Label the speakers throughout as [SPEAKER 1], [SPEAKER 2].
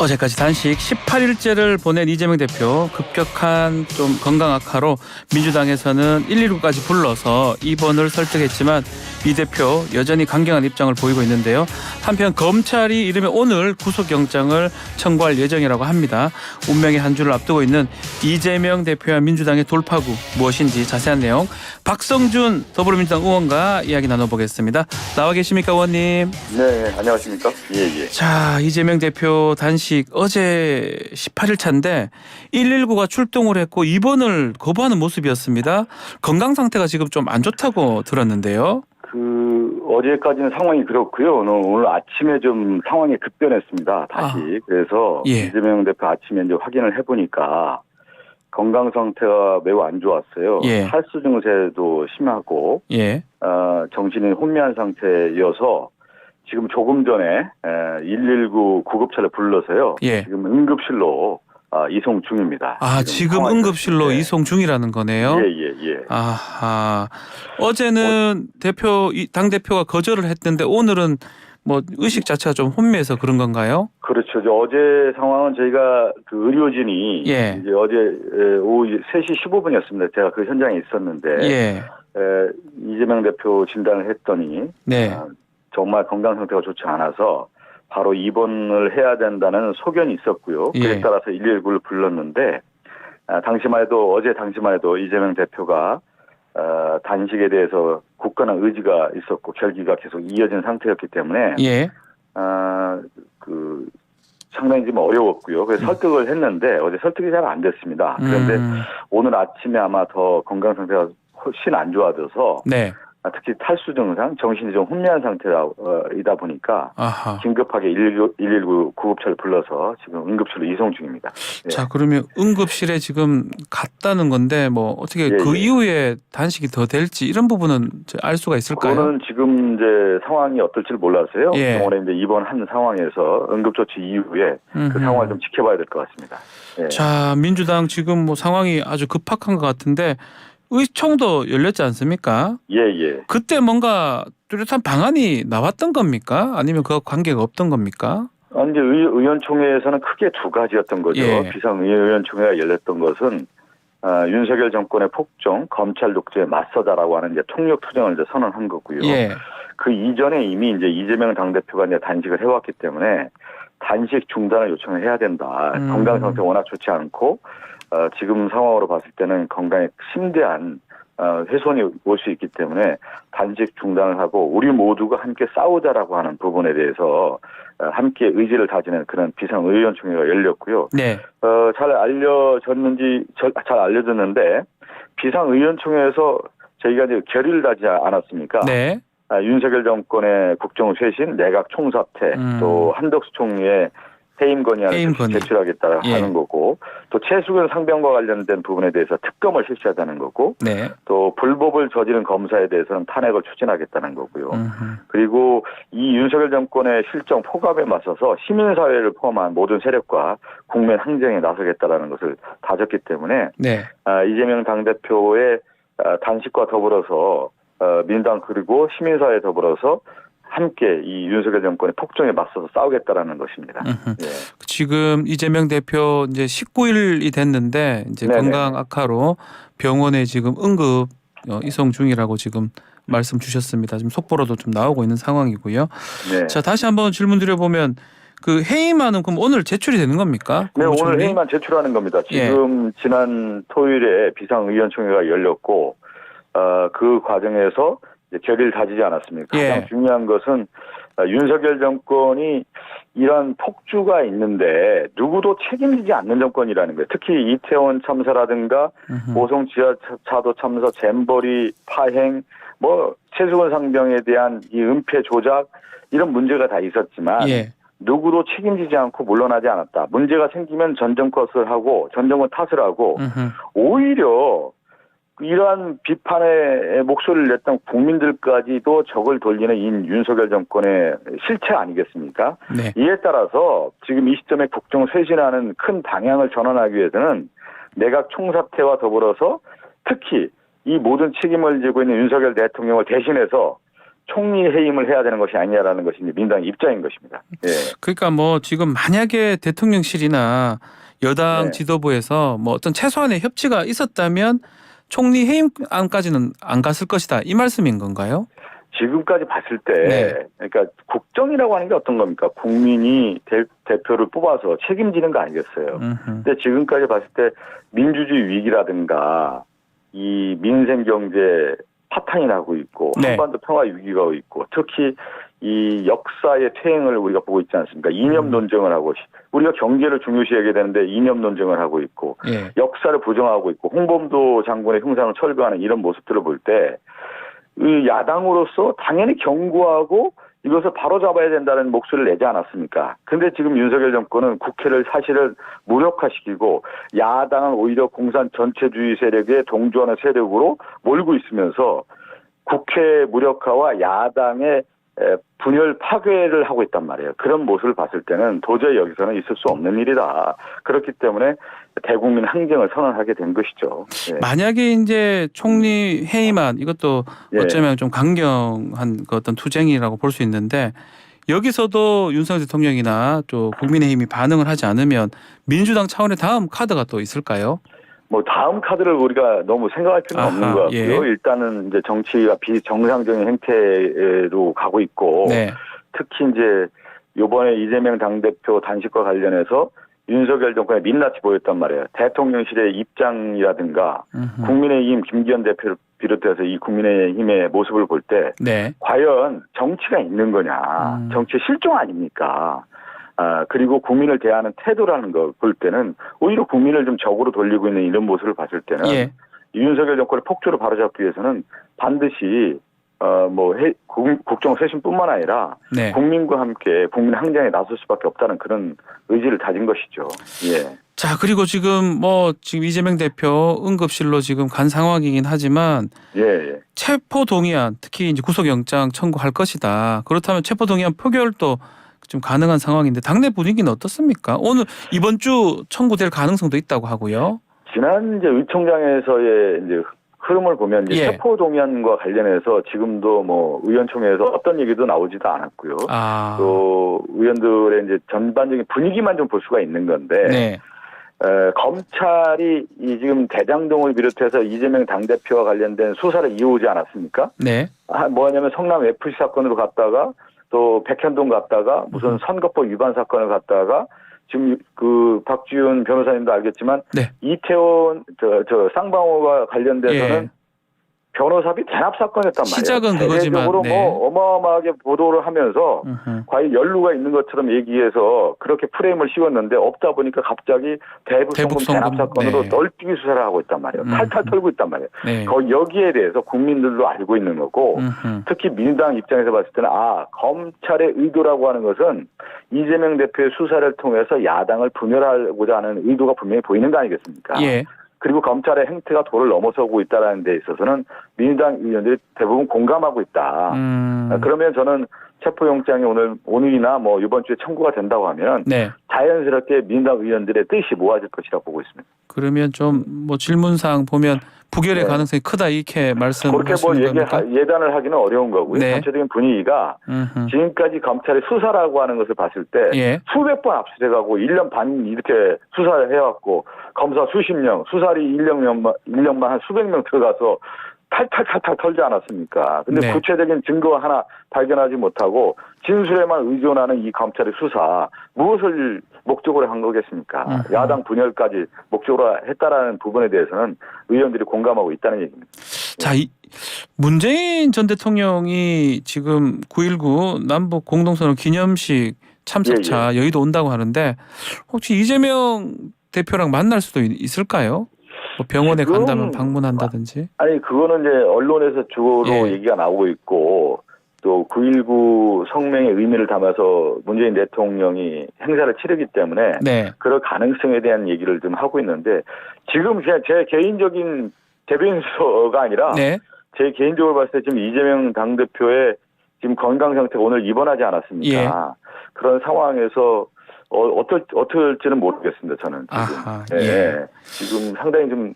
[SPEAKER 1] 어제까지 단식 18일째를 보낸 이재명 대표 급격한 좀 건강 악화로 민주당에서는 119까지 불러서 입원을 설득했지만 이 대표 여전히 강경한 입장을 보이고 있는데요. 한편 검찰이 이르면 오늘 구속영장을 청구할 예정이라고 합니다. 운명의 한 주를 앞두고 있는 이재명 대표와 민주당의 돌파구 무엇인지 자세한 내용 박성준 더불어민주당 의원과 이야기 나눠보겠습니다. 나와 계십니까 의원님?
[SPEAKER 2] 네, 안녕하십니까? 예.
[SPEAKER 1] 자, 이재명 대표 단식 어제 18일 차인데 119가 출동을 했고 입원을 거부하는 모습이었습니다. 건강 상태가 지금 좀 안 좋다고 들었는데요.
[SPEAKER 2] 어제까지는 상황이 그렇고요. 오늘 아침에 좀 상황이 급변했습니다. 다시. 그래서
[SPEAKER 1] 예.
[SPEAKER 2] 이재명 대표 아침에 이제 확인을 해보니까 건강 상태가 매우 안 좋았어요.
[SPEAKER 1] 예.
[SPEAKER 2] 탈수 증세도 심하고,
[SPEAKER 1] 예.
[SPEAKER 2] 정신이 혼미한 상태여서 지금 조금 전에 119 구급차를 불러서요.
[SPEAKER 1] 예.
[SPEAKER 2] 지금 응급실로 이송 중입니다.
[SPEAKER 1] 지금 응급실로
[SPEAKER 2] 네.
[SPEAKER 1] 이송 중이라는 거네요.
[SPEAKER 2] 예.
[SPEAKER 1] 아하. 어제는 당 대표가 거절을 했는데 오늘은 뭐 의식 자체가 좀 혼미해서 그런 건가요?
[SPEAKER 2] 그렇죠. 어제 상황은 저희가 그 의료진이
[SPEAKER 1] 예.
[SPEAKER 2] 이제 어제 오후 3시 15분이었습니다. 제가 그 현장에 있었는데
[SPEAKER 1] 예.
[SPEAKER 2] 이재명 대표 진단을 했더니
[SPEAKER 1] 네.
[SPEAKER 2] 정말 건강 상태가 좋지 않아서 바로 입원을 해야 된다는 소견이 있었고요.
[SPEAKER 1] 예.
[SPEAKER 2] 그에 따라서 119를 불렀는데 어제 당시만 해도 이재명 대표가 단식에 대해서 굳건한 의지가 있었고 결기가 계속 이어진 상태였기 때문에
[SPEAKER 1] 예.
[SPEAKER 2] 상당히 좀 어려웠고요. 그래서 설득을 했는데 어제 설득이 잘 안 됐습니다. 그런데 오늘 아침에 아마 더 건강 상태가 훨씬 안 좋아져서
[SPEAKER 1] 네.
[SPEAKER 2] 특히 탈수 증상, 정신이 좀 혼미한 상태이다 보니까
[SPEAKER 1] 아하.
[SPEAKER 2] 긴급하게 119 구급차를 불러서 지금 응급실로 이송 중입니다. 예.
[SPEAKER 1] 자, 그러면 응급실에 지금 갔다는 건데 뭐 어떻게 그 이후에 단식이 더 될지 이런 부분은 알 수가 있을까요?
[SPEAKER 2] 그거는 지금 이제 상황이 어떨지를 몰라서요.
[SPEAKER 1] 예.
[SPEAKER 2] 병원에 이제 입원한 상황에서 응급조치 이후에 그 상황을 좀 지켜봐야 될 것 같습니다. 예.
[SPEAKER 1] 자, 민주당 지금 뭐 상황이 아주 급박한 것 같은데 의총도 열렸지 않습니까?
[SPEAKER 2] 예.
[SPEAKER 1] 그때 뭔가 뚜렷한 방안이 나왔던 겁니까? 아니면 그와 관계가 없던 겁니까?
[SPEAKER 2] 이제 의원총회에서는 크게 두 가지였던 거죠.
[SPEAKER 1] 예.
[SPEAKER 2] 비상의원총회가 열렸던 것은 윤석열 정권의 폭정, 검찰 독재에 맞서자라고 하는 이제 통역 투쟁을 이제 선언한 거고요.
[SPEAKER 1] 예.
[SPEAKER 2] 그 이전에 이미 이제 이재명 당대표가 이제 단식을 해왔기 때문에 단식 중단을 요청을 해야 된다. 건강 상태가 워낙 좋지 않고 지금 상황으로 봤을 때는 건강에 심대한 훼손이 올 수 있기 때문에 단식 중단을 하고 우리 모두가 함께 싸우자라고 하는 부분에 대해서 함께 의지를 다지는 그런 비상의원총회가 열렸고요.
[SPEAKER 1] 네.
[SPEAKER 2] 잘 알려졌는데 비상의원총회에서 저희가 이제 결의를 다지지 않았습니까?
[SPEAKER 1] 네.
[SPEAKER 2] 윤석열 정권의 국정 쇄신, 내각 총사퇴, 또 한덕수 총리의 해임 건의안을 제출하겠다 하는 거고, 또 최수근 상병과 관련된 부분에 대해서 특검을 실시하자는 거고,
[SPEAKER 1] 네.
[SPEAKER 2] 또 불법을 저지른 검사에 대해서는 탄핵을 추진하겠다는 거고요. 그리고 이 윤석열 정권의 실정 포갑에 맞서서 시민사회를 포함한 모든 세력과 국민 항쟁에 나서겠다라는 것을 다졌기 때문에
[SPEAKER 1] 네.
[SPEAKER 2] 이재명 당대표의 단식과 더불어서 민주당 그리고 시민사회에 더불어서 함께 이 윤석열 정권의 폭정에 맞서서 싸우겠다라는 것입니다. 예.
[SPEAKER 1] 지금 이재명 대표 이제 19일이 됐는데 이제
[SPEAKER 2] 네네.
[SPEAKER 1] 건강 악화로 병원에 지금 응급 이송 중이라고 지금 말씀 주셨습니다. 지금 속보로도 좀 나오고 있는 상황이고요.
[SPEAKER 2] 네.
[SPEAKER 1] 자, 다시 한번 질문 드려보면 그 해임안은 그럼 오늘 제출이 되는 겁니까?
[SPEAKER 2] 네, 오늘 해임안 제출하는 겁니다. 지금 지난 토요일에 비상의원총회가 열렸고 그 과정에서 결의를 다지지 않았습니까? 가장 중요한 것은 윤석열 정권이 이런 폭주가 있는데 누구도 책임지지 않는 정권이라는 거예요. 특히 이태원 참사라든가 오송 지하차도 참사, 잼버리 파행, 최수근 상병에 대한 이 은폐 조작 이런 문제가 다 있었지만 누구도 책임지지 않고 물러나지 않았다. 문제가 생기면 전 정권 탓을 하고 오히려 이러한 비판의 목소리를 냈던 국민들까지도 적을 돌리는 이 윤석열 정권의 실체 아니겠습니까?
[SPEAKER 1] 네.
[SPEAKER 2] 이에 따라서 지금 이 시점에 국정 쇄신하는 큰 방향을 전환하기 위해서는 내각 총사퇴와 더불어서 특히 이 모든 책임을 지고 있는 윤석열 대통령을 대신해서 총리 해임을 해야 되는 것이 아니냐라는 것이 이제 민주당 입장인 것입니다. 예.
[SPEAKER 1] 그러니까 뭐 지금 만약에 대통령실이나 여당
[SPEAKER 2] 네.
[SPEAKER 1] 지도부에서 뭐 어떤 최소한의 협치가 있었다면 총리 해임안까지는 안 갔을 것이다. 이 말씀인 건가요?
[SPEAKER 2] 지금까지 봤을 때,
[SPEAKER 1] 네.
[SPEAKER 2] 그러니까 국정이라고 하는 게 어떤 겁니까? 국민이 대표를 뽑아서 책임지는 거 아니겠어요? 근데 지금까지 봤을 때 민주주의 위기라든가 이 민생 경제 파탄이 나고 있고
[SPEAKER 1] 네.
[SPEAKER 2] 한반도 평화 위기가 오고 있고 특히 이 역사의 퇴행을 우리가 보고 있지 않습니까? 이념 논쟁을 하고 우리가 경제를 중요시하게 되는데 이념 논쟁을 하고 있고
[SPEAKER 1] 예.
[SPEAKER 2] 역사를 부정하고 있고 홍범도 장군의 형상을 철거하는 이런 모습들을 볼 때 이 야당으로서 당연히 경고하고 이것을 바로잡아야 된다는 목소리를 내지 않았습니까? 근데 지금 윤석열 정권은 국회를 사실은 무력화시키고 야당은 오히려 공산 전체주의 세력에 동조하는 세력으로 몰고 있으면서 국회 무력화와 야당의 분열 파괴를 하고 있단 말이에요. 그런 모습을 봤을 때는 도저히 여기서는 있을 수 없는 일이다. 그렇기 때문에 대국민 항쟁을 선언하게 된 것이죠. 예.
[SPEAKER 1] 만약에 이제 총리 해임안 이것도 어쩌면 좀 강경한 그 어떤 투쟁이라고 볼 수 있는데 여기서도 윤석열 대통령이나 또 국민의힘이 반응을 하지 않으면 민주당 차원의 다음 카드가 또 있을까요?
[SPEAKER 2] 뭐 다음 카드를 우리가 너무 생각할 필요는 없는 것 같고요.
[SPEAKER 1] 예.
[SPEAKER 2] 일단은 이제 정치가 비정상적인 행태로 가고 있고
[SPEAKER 1] 네.
[SPEAKER 2] 특히 이제 이번에 이재명 당대표 단식과 관련해서 윤석열 정권의 민낯이 보였단 말이에요. 대통령실의 입장이라든가 국민의힘 김기현 대표를 비롯해서 이 국민의힘의 모습을 볼 때
[SPEAKER 1] 네.
[SPEAKER 2] 과연 정치가 있는 거냐. 정치 실종 아닙니까? 그리고 국민을 대하는 태도라는 걸 볼 때는 오히려 국민을 좀 적으로 돌리고 있는 이런 모습을 봤을 때는
[SPEAKER 1] 예.
[SPEAKER 2] 윤석열 정권의 폭주를 바로잡기 위해서는 반드시 국정 쇄신뿐만 아니라
[SPEAKER 1] 네.
[SPEAKER 2] 국민과 함께 국민 항쟁에 나설 수밖에 없다는 그런 의지를 다진 것이죠. 예.
[SPEAKER 1] 자, 그리고 지금 지금 이재명 대표 응급실로 지금 간 상황이긴 하지만
[SPEAKER 2] 예.
[SPEAKER 1] 체포 동의안 특히 이제 구속영장 청구할 것이다. 그렇다면 체포 동의안 표결도 좀 가능한 상황인데 당내 분위기는 어떻습니까? 이번 주 청구될 가능성도 있다고 하고요.
[SPEAKER 2] 지난 이제 의총장에서의 이제 흐름을 보면 이제
[SPEAKER 1] 예.
[SPEAKER 2] 체포 동의안과 관련해서 지금도 뭐 의원총회에서 어떤 얘기도 나오지도 않았고요. 또 의원들의 이제 전반적인 분위기만 좀 볼 수가 있는 건데
[SPEAKER 1] 네.
[SPEAKER 2] 검찰이 이 지금 대장동을 비롯해서 이재명 당대표와 관련된 수사를 이어오지 않았습니까?
[SPEAKER 1] 네.
[SPEAKER 2] 뭐냐면 성남 FC 사건으로 갔다가 또 백현동 갔다가 무슨 선거법 위반 사건을 갔다가 지금 그 박지훈 변호사님도 알겠지만
[SPEAKER 1] 네.
[SPEAKER 2] 이태원 쌍방울과 관련돼서는
[SPEAKER 1] 예.
[SPEAKER 2] 변호사비 대납 사건이었단 말이에요.
[SPEAKER 1] 시작은 그거지만
[SPEAKER 2] 대대적으로
[SPEAKER 1] 네.
[SPEAKER 2] 어마어마하게 보도를 하면서 과연 연루가 있는 것처럼 얘기해서 그렇게 프레임을 씌웠는데 없다 보니까 갑자기 대북송금 대납 사건으로
[SPEAKER 1] 네.
[SPEAKER 2] 널뛰기 수사를 하고 있단 말이에요. 탈탈 털고 있단 말이에요.
[SPEAKER 1] 네.
[SPEAKER 2] 여기에 대해서 국민들도 알고 있는 거고 특히 민주당 입장에서 봤을 때는 검찰의 의도라고 하는 것은 이재명 대표의 수사를 통해서 야당을 분열하고자 하는 의도가 분명히 보이는 거 아니겠습니까?
[SPEAKER 1] 예.
[SPEAKER 2] 그리고 검찰의 행태가 도를 넘어서고 있다는 데 있어서는 민주당 의원들이 대부분 공감하고 있다. 그러면 저는 체포영장이 오늘이나 뭐 이번 주에 청구가 된다고 하면
[SPEAKER 1] 네.
[SPEAKER 2] 자연스럽게 민주당 의원들의 뜻이 모아질 것이라고 보고 있습니다.
[SPEAKER 1] 그러면 좀 질문사항 보면 부결의 가능성이 크다 이렇게 말씀하시는 겁니까?
[SPEAKER 2] 예단을 하기는 어려운 거고요.
[SPEAKER 1] 네.
[SPEAKER 2] 전체적인 분위기가 지금까지 검찰의 수사라고 하는 것을 봤을 때
[SPEAKER 1] 예.
[SPEAKER 2] 수백 번 압수돼가고 1년 반 이렇게 수사를 해왔고 검사 수십 명, 수사리 1년만 한 수백 명 들어가서 탈탈 털지 않았습니까? 근데
[SPEAKER 1] 네.
[SPEAKER 2] 구체적인 증거 하나 발견하지 못하고 진술에만 의존하는 이 검찰의 수사 무엇을 목적으로 한 거겠습니까? 야당 분열까지 목적으로 했다라는 부분에 대해서는 의원들이 공감하고 있다는 얘기입니다.
[SPEAKER 1] 자, 문재인 전 대통령이 지금 9.19 남북 공동선언 기념식 참석차 여의도 온다고 하는데 혹시 이재명 대표랑 만날 수도 있을까요? 뭐 병원에 간다면 방문한다든지.
[SPEAKER 2] 아니 그거는 이제 언론에서 주로
[SPEAKER 1] 예.
[SPEAKER 2] 얘기가 나오고 있고 또 9.19 성명의 의미를 담아서 문재인 대통령이 행사를 치르기 때문에
[SPEAKER 1] 네.
[SPEAKER 2] 그럴 가능성에 대한 얘기를 좀 하고 있는데 지금 제 개인적인 대변인서가 아니라
[SPEAKER 1] 네.
[SPEAKER 2] 제 개인적으로 봤을 때 지금 이재명 당대표의 지금 건강 상태가 오늘 입원하지 않았습니까?
[SPEAKER 1] 예.
[SPEAKER 2] 그런 상황에서 어떨지는 모르겠습니다. 저는 지금.
[SPEAKER 1] 아하,
[SPEAKER 2] 지금 상당히 좀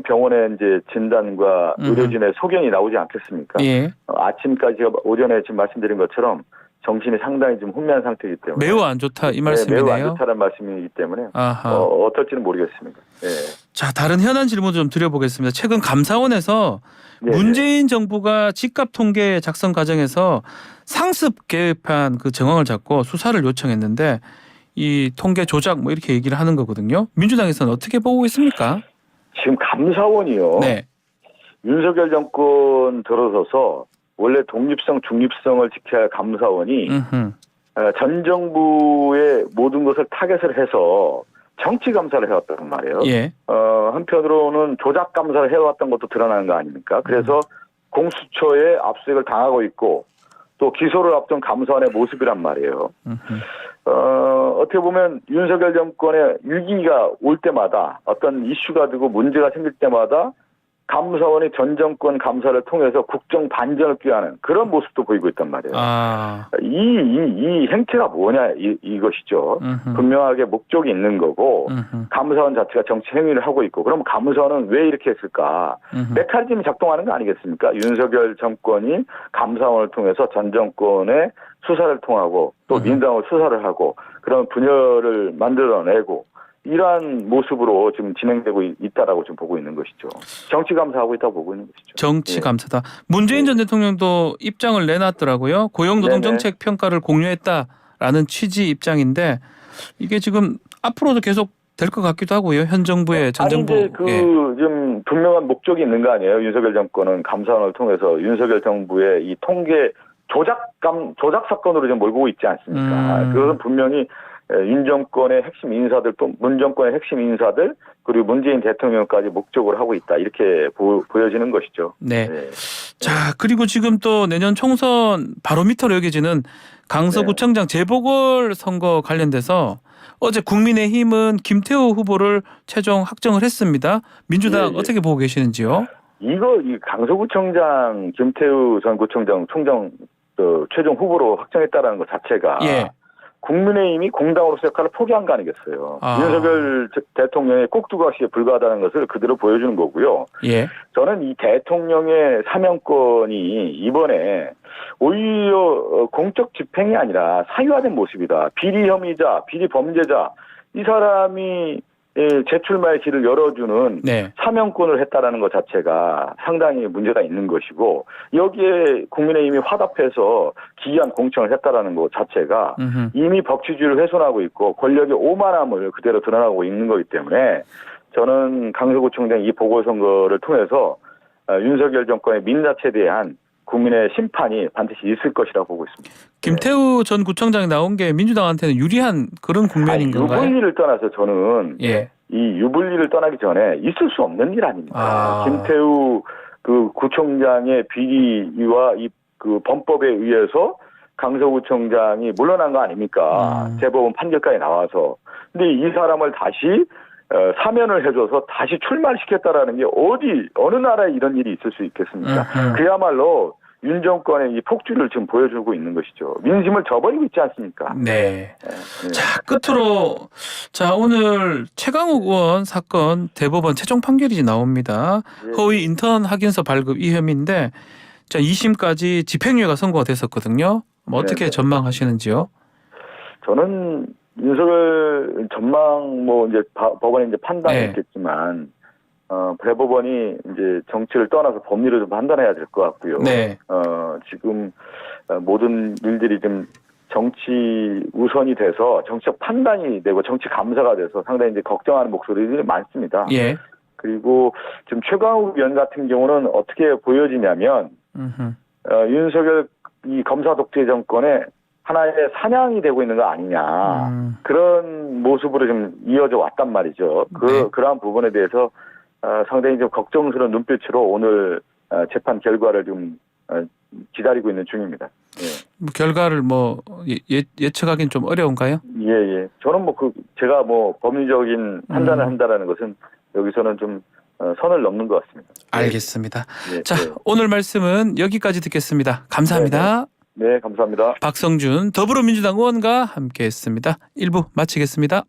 [SPEAKER 2] 병원의 이제 진단과 의료진의 소견이 나오지 않겠습니까?
[SPEAKER 1] 예.
[SPEAKER 2] 아침까지 오전에 지금 말씀드린 것처럼 정신이 상당히 좀 혼미한 상태이기 때문에
[SPEAKER 1] 매우 안 좋다 이 말씀이네요.
[SPEAKER 2] 매우 안 좋다는 말씀이기 때문에
[SPEAKER 1] 아하.
[SPEAKER 2] 어떨지는 모르겠습니다. 예.
[SPEAKER 1] 자, 다른 현안 질문 좀 드려보겠습니다. 최근 감사원에서 문재인 정부가 집값 통계 작성 과정에서 상습 개입한 그 정황을 잡고 수사를 요청했는데 이 통계 조작 뭐 이렇게 얘기를 하는 거거든요. 민주당에서는 어떻게 보고 있습니까?
[SPEAKER 2] 지금 감사원이요.
[SPEAKER 1] 네.
[SPEAKER 2] 윤석열 정권 들어서서 원래 독립성, 중립성을 지켜야 할 감사원이 전 정부의 모든 것을 타겟을 해서 정치 감사를 해왔단 말이에요.
[SPEAKER 1] 예.
[SPEAKER 2] 한편으로는 조작 감사를 해왔던 것도 드러나는 거 아닙니까? 그래서 공수처에 압수수색을 당하고 있고 또 기소를 앞둔 감사원의 모습이란 말이에요. 어떻게 보면 윤석열 정권의 위기가 올 때마다 어떤 이슈가 되고 문제가 생길 때마다 감사원이 전 정권 감사를 통해서 국정 반전을 꾀하는 그런 모습도 보이고 있단 말이에요. 이 행태가 뭐냐 이것이죠. 분명하게 목적이 있는 거고 감사원 자체가 정치 행위를 하고 있고 그럼 감사원은 왜 이렇게 했을까? 메커니즘이 작동하는 거 아니겠습니까? 윤석열 정권이 감사원을 통해서 전 정권의 수사를 통하고 또 민주당을 수사를 하고 그런 분열을 만들어내고 이러한 모습으로 지금 진행되고 있다라고 지금 보고 있는 것이죠. 정치 감사하고 있다고 보고 있는 것이죠.
[SPEAKER 1] 정치 감사다. 문재인 전 대통령도 입장을 내놨더라고요. 고용노동정책 평가를 공유했다라는 취지 입장인데 이게 지금 앞으로도 계속 될 것 같기도 하고요. 현 정부의 전 정부.
[SPEAKER 2] 아니 이제 좀 분명한 목적이 있는 거 아니에요. 윤석열 정권은 감사원을 통해서 윤석열 정부의 이 통계 조작 사건으로 지금 몰고 있지 않습니까? 그것은 분명히 윤 정권의 핵심 인사들 또 문 정권의 핵심 인사들 그리고 문재인 대통령까지 목적으로 하고 있다 이렇게 보여지는 것이죠.
[SPEAKER 1] 네. 자 그리고 지금 또 내년 총선 바로미터로 여겨지는 강서구청장 재보궐 선거 관련돼서 어제 국민의힘은 김태우 후보를 최종 확정을 했습니다. 민주당 어떻게 보고 계시는지요?
[SPEAKER 2] 이 강서구청장 김태우 전 구청장 총장 최종 후보로 확정했다라는 것 자체가 국민의힘이 공당으로서 역할을 포기한 거 아니겠어요. 윤석열 대통령의 꼭두각시에 불과하다는 것을 그대로 보여주는 거고요. 저는 이 대통령의 사명권이 이번에 오히려 공적 집행이 아니라 사유화된 모습이다. 비리 혐의자, 비리 범죄자 이 사람이 재출마의 길을 열어주는 사명권을 했다라는 것 자체가 상당히 문제가 있는 것이고 여기에 국민의힘이 화답해서 기이한 공천을 했다라는 것 자체가 이미 법치주의를 훼손하고 있고 권력의 오만함을 그대로 드러나고 있는 거기 때문에 저는 강서구청장 이 보궐선거를 통해서 윤석열 정권의 민낯에 대한 국민의 심판이 반드시 있을 것이라고 보고 있습니다.
[SPEAKER 1] 김태우 전 구청장이 나온 게 민주당한테는 유리한 그런 국면인 건가요?
[SPEAKER 2] 유불리를 떠나서 저는 이 유불리를 떠나기 전에 있을 수 없는 일 아닙니까? 김태우 그 구청장의 비리와 그 범법에 의해서 강서구청장이 물러난 거 아닙니까? 대법원 판결까지 나와서. 근데 이 사람을 다시 사면을 해줘서 다시 출마시켰다라는 게 어느 나라에 이런 일이 있을 수 있겠습니까? 그야말로 윤 정권의 이 폭주를 지금 보여주고 있는 것이죠. 민심을 저버리고 있지 않습니까?
[SPEAKER 1] 자, 끝으로 오늘 최강욱 의원 사건 대법원 최종 판결이 나옵니다. 허위 인턴 확인서 발급 이 혐의인데 2심까지 집행유예가 선고가 됐었거든요. 어떻게 전망하시는지요?
[SPEAKER 2] 저는 윤석열 전망 이제 법원이 이제 판단했겠지만 대법원이 이제 정치를 떠나서 법리를 좀 판단해야 될 것 같고요. 지금 모든 일들이 좀 정치 우선이 돼서 정치적 판단이 되고 정치 감사가 돼서 상당히 이제 걱정하는 목소리들이 많습니다. 그리고 지금 최강욱 의원 같은 경우는 어떻게 보여지냐면 윤석열 이 검사 독재 정권의 하나의 사냥이 되고 있는 거 아니냐 그런 모습으로 좀 이어져 왔단 말이죠. 그러한 부분에 대해서 상당히 좀 걱정스러운 눈빛으로 오늘 재판 결과를 좀 기다리고 있는 중입니다.
[SPEAKER 1] 결과를 예측하기는 좀 어려운가요?
[SPEAKER 2] 저는 제가 법리적인 판단을 한다라는 것은 여기서는 좀 선을 넘는 것 같습니다.
[SPEAKER 1] 알겠습니다. 자, 오늘 말씀은 여기까지 듣겠습니다. 감사합니다.
[SPEAKER 2] 네, 감사합니다.
[SPEAKER 1] 박성준 더불어민주당 의원과 함께했습니다. 1부 마치겠습니다.